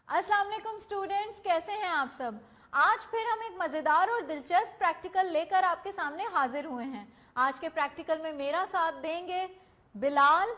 अस्सलाम वालेकुम स्टूडेंट्स, कैसे हैं आप सब। आज फिर हम एक मज़ेदार और दिलचस्प प्रैक्टिकल लेकर आपके सामने हाजिर हुए हैं। आज के प्रैक्टिकल में मेरा साथ देंगे बिलाल,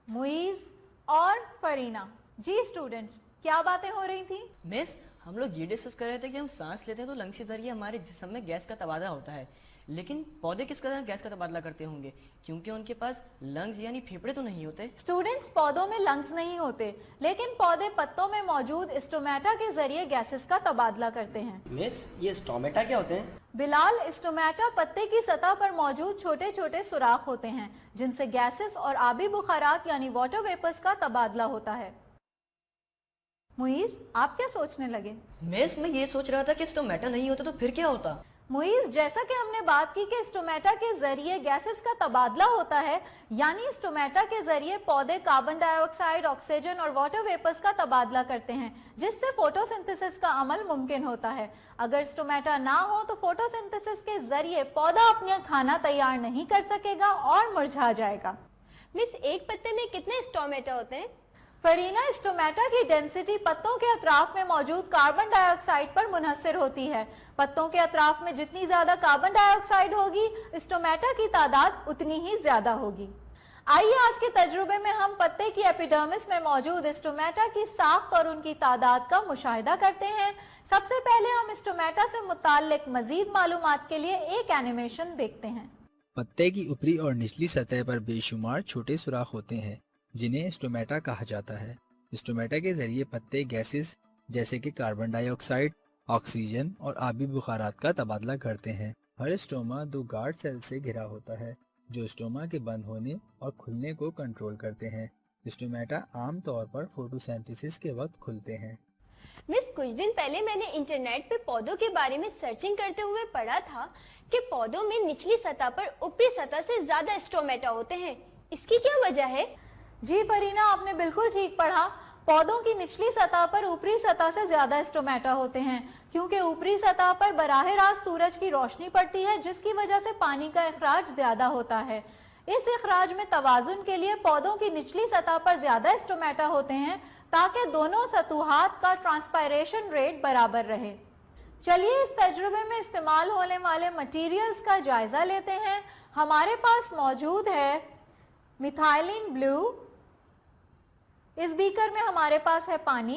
मुईज़ और फरीना। जी स्टूडेंट्स, क्या बातें हो रही थी? मिस, हम लोग ये डिस्कस कर रहे थे कि हम सांस लेते हैं तो लंग्स के जरिए हमारे जिस्म में गैस का तबादला होता है, लेकिन पौधे किस तरह गैस का तबादला करते होंगे, क्योंकि उनके पास लंग्स यानी फेफड़े तो नहीं होते। स्टूडेंट्स, पौधों में लंग्स नहीं होते, लेकिन पौधे पत्तों में मौजूद स्टोमेटा के जरिए गैसेस का तबादला करते हैं। मिस, ये स्टोमेटा क्या होते हैं? बिलाल, स्टोमेटा पत्ते की सतह पर मौजूद छोटे छोटे सुराख होते हैं जिनसे गैसेस और आबी बुखारात यानी वाटर वेपर्स का तबादला होता है। मुईज, आप क्या सोचने लगे? मिस, मैं ये सोच रहा था कि स्टोमेटा नहीं होता तो फिर क्या होता। मुईज, जैसा कि हमने बात की कि स्टोमेटा के जरिए गैसेस का तबादला होता है, यानी स्टोमेटा के जरिए पौधे कार्बन डाइऑक्साइड, ऑक्सीजन और वाटर वेपर्स का तबादला करते हैं, जिससे फोटोसिंथेसिस का अमल मुमकिन होता है। अगर स्टोमेटा ना हो तो फोटोसिंथेसिस के जरिए पौधा अपना खाना तैयार नहीं कर सकेगा और मुरझा जाएगा। मिस, एक पत्ते में कितने स्टोमेटा होते हैं? फरीना, स्टोमेटा की डेंसिटी पत्तों के अतराफ में मौजूद कार्बन डाइऑक्साइड पर मुनहसर होती है। पत्तों के अतराफ में जितनी ज्यादा कार्बन डाइऑक्साइड होगी, स्टोमेटा की तादाद उतनी ही ज्यादा होगी। आइए आज के तजुर्बे में हम पत्ते की एपिडर्मिस में मौजूद स्टोमेटा की साख्त और उनकी तादाद का मुशाहिदा करते हैं। सबसे पहले हम स्टोमेटा से मुताल्लिक मजीद मालूमात के लिए एक एनिमेशन देखते हैं। पत्ते की ऊपरी और निचली सतह पर बेशुमार छोटे सुराख होते हैं जिन्हें स्टोमेटा कहा जाता है। स्टोमेटा के जरिए पत्ते गैसेस जैसे कि कार्बन डाइऑक्साइड, ऑक्सीजन और आबी बुखारात का तबादला करते हैं। हर स्टोमा दो गार्ड सेल से घिरा होता है जो स्टोमा के बंद होने और खुलने को कंट्रोल करते हैं। स्टोमेटा आमतौर पर फोटोसिंथेसिस के वक्त खुलते हैं। मिस, कुछ दिन पहले मैंने इंटरनेट पे पौधों के बारे में सर्चिंग करते हुए पढ़ा था कि पौधों में निचली सतह पर ऊपरी सतह से ज्यादा स्टोमेटा होते हैं। इसकी क्या वजह है? जी फरीना, आपने बिल्कुल ठीक पढ़ा। पौधों की निचली सतह पर ऊपरी सतह से ज्यादा स्टोमेटा होते हैं, क्योंकि ऊपरी सतह पर बराह रास्त सूरज की रोशनी पड़ती है, जिसकी वजह से पानी का इखराज ज्यादा होता है। इस इखराज में तवाजुन के लिए पौधों की निचली सतह पर ज्यादा स्टोमेटा होते हैं, ताकि दोनों सतूहात का ट्रांसपायरेशन रेट बराबर रहे। चलिए इस तजुर्बे में इस्तेमाल होने वाले मटेरियल्स का जायजा लेते हैं। हमारे पास मौजूद है मिथाइलिन ब्लू। इस बीकर में हमारे पास है पानी,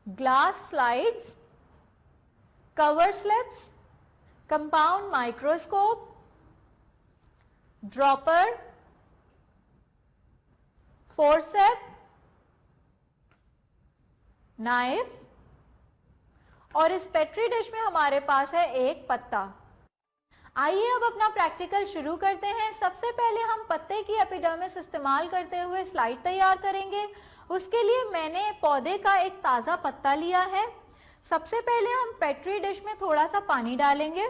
glass slides, cover slips, compound microscope, dropper, forcep, knife और इस पेट्री डिश में हमारे पास है एक पत्ता। आइए अब अपना प्रैक्टिकल शुरू करते हैं। सबसे पहले हम पत्ते की एपिडर्मिस इस्तेमाल करते हुए स्लाइड तैयार करेंगे। उसके लिए मैंने पौधे का एक ताज़ा पत्ता लिया है। सबसे पहले हम पेट्री डिश में थोड़ा सा पानी डालेंगे।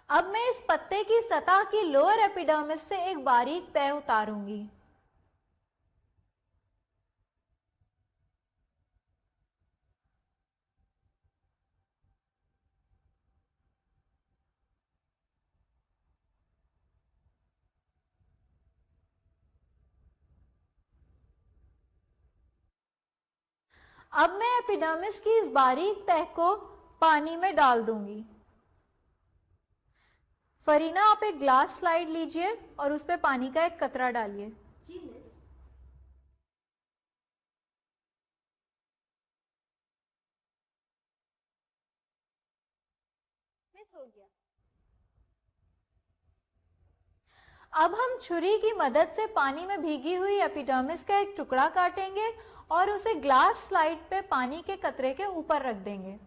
अब मैं इस पत्ते की सतह की लोअर एपिडर्मिस से एक बारीक तह उतारूंगी। अब मैं एपिडर्मिस की इस बारीक तह को पानी में डाल दूंगी। फरीना, आप एक ग्लास स्लाइड लीजिए और उस पर पानी का एक कतरा डालिए। जी मिस। मिस, हो गया। अब हम छुरी की मदद से पानी में भीगी हुई एपिडर्मिस का एक टुकड़ा काटेंगे और उसे ग्लास स्लाइड पे पानी के कतरे के ऊपर रख देंगे।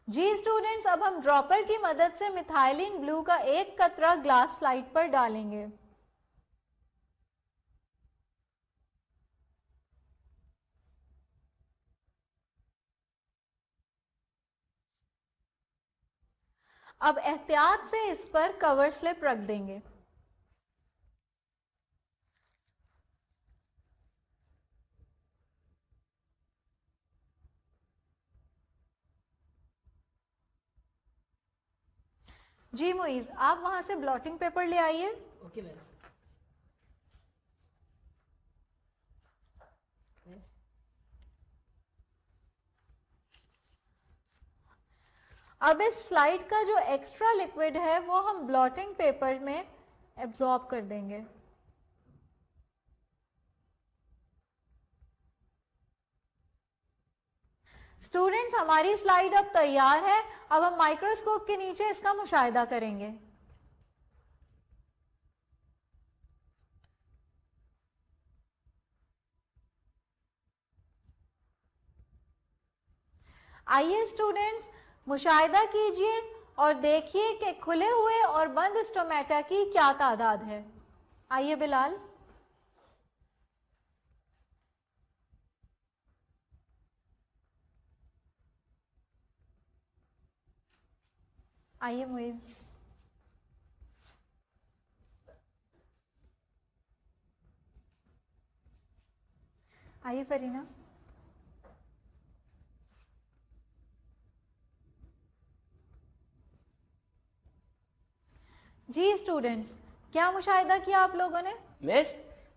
जी स्टूडेंट्स, अब हम ड्रॉपर की मदद से मिथाइलिन ब्लू का एक कतरा ग्लास स्लाइड पर डालेंगे। अब एहतियात से इस पर कवर स्लिप रख देंगे। जी मुइज, आप वहां से ब्लॉटिंग पेपर ले आइए। Okay miss. अब इस स्लाइड का जो एक्स्ट्रा लिक्विड है वो हम ब्लॉटिंग पेपर में एब्जॉर्ब कर देंगे। स्टूडेंट्स, हमारी स्लाइड अब तैयार है। अब हम माइक्रोस्कोप के नीचे इसका मुशाहिदा करेंगे। आइए स्टूडेंट्स, मुशाहिदा कीजिए और देखिए कि खुले हुए और बंद स्टोमेटा की क्या तादाद है। आइए बिलाल। आइए मुइज। आइए फरीना। जी स्टूडेंट्स, क्या मुशाहिदा किया आप लोगों ने? मिस,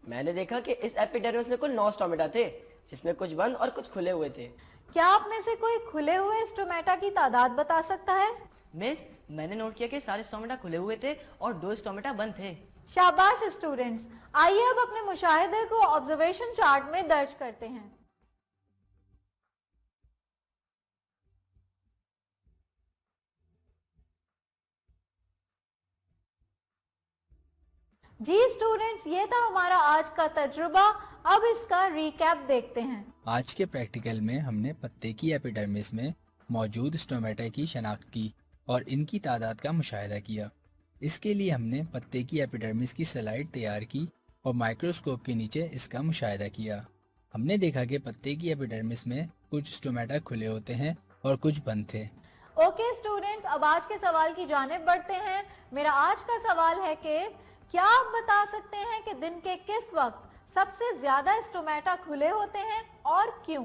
मैंने देखा कि इस एपिडर्मिस में कुल 9 स्टोमेटा थे, जिसमें कुछ बंद और कुछ खुले हुए थे। क्या आप में से कोई खुले हुए स्टोमेटा की तादाद बता सकता है? मिस, मैंने नोट किया कि सारे स्टोमेटा खुले हुए थे और 2 स्टोमेटा बंद थे। शाबाश स्टूडेंट्स। आइए अब अपने मुशाहिदे को ऑब्जर्वेशन चार्ट में दर्ज करते हैं। जी स्टूडेंट्स, ये था हमारा आज का तजुर्बा। अब इसका रिकैप देखते हैं। आज के प्रैक्टिकल में हमने पत्ते की एपिडर्मिस में मौजूद स्टोमेटा की शनाख्त की और इनकी तादाद का मुशाहिदा किया। इसके लिए हमने पत्ते की एपिडर्मिस की स्लाइड तैयार की और माइक्रोस्कोप के नीचे इसका मुशाहिदा किया। हमने देखा कि पत्ते की एपिडर्मिस में कुछ स्टोमेटा खुले होते हैं और कुछ बंद थे। ओके स्टूडेंट्स, अब आज के सवाल की जानिब बढ़ते हैं। मेरा आज का सवाल है कि क्या आप बता सकते हैं कि दिन के किस वक्त सबसे ज्यादा स्टोमेटा खुले होते हैं और क्यों?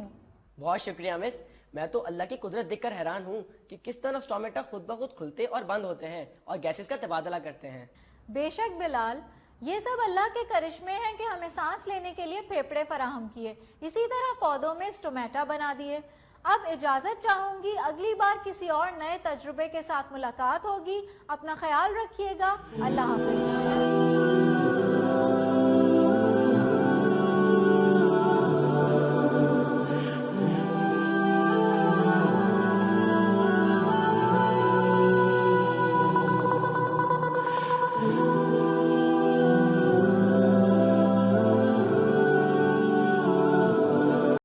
बहुत शुक्रिया मिस। मैं तो अल्लाह की कुदरत देखकर हैरान हूँ कि किस तरह स्टोमेटा खुद ब खुद खुलते और बंद होते हैं और गैसेस का तबादला करते हैं। बेशक बिलाल, ये सब अल्लाह के करिश्मे हैं कि हमें सांस लेने के लिए फेफड़े फराहम किए, इसी तरह पौधों में स्टोमेटा बना दिए। अब इजाजत चाहूंगी, अगली बार किसी और नए तजुर्बे के साथ मुलाकात होगी। अपना ख्याल रखिएगा। अल्लाह हाफिज।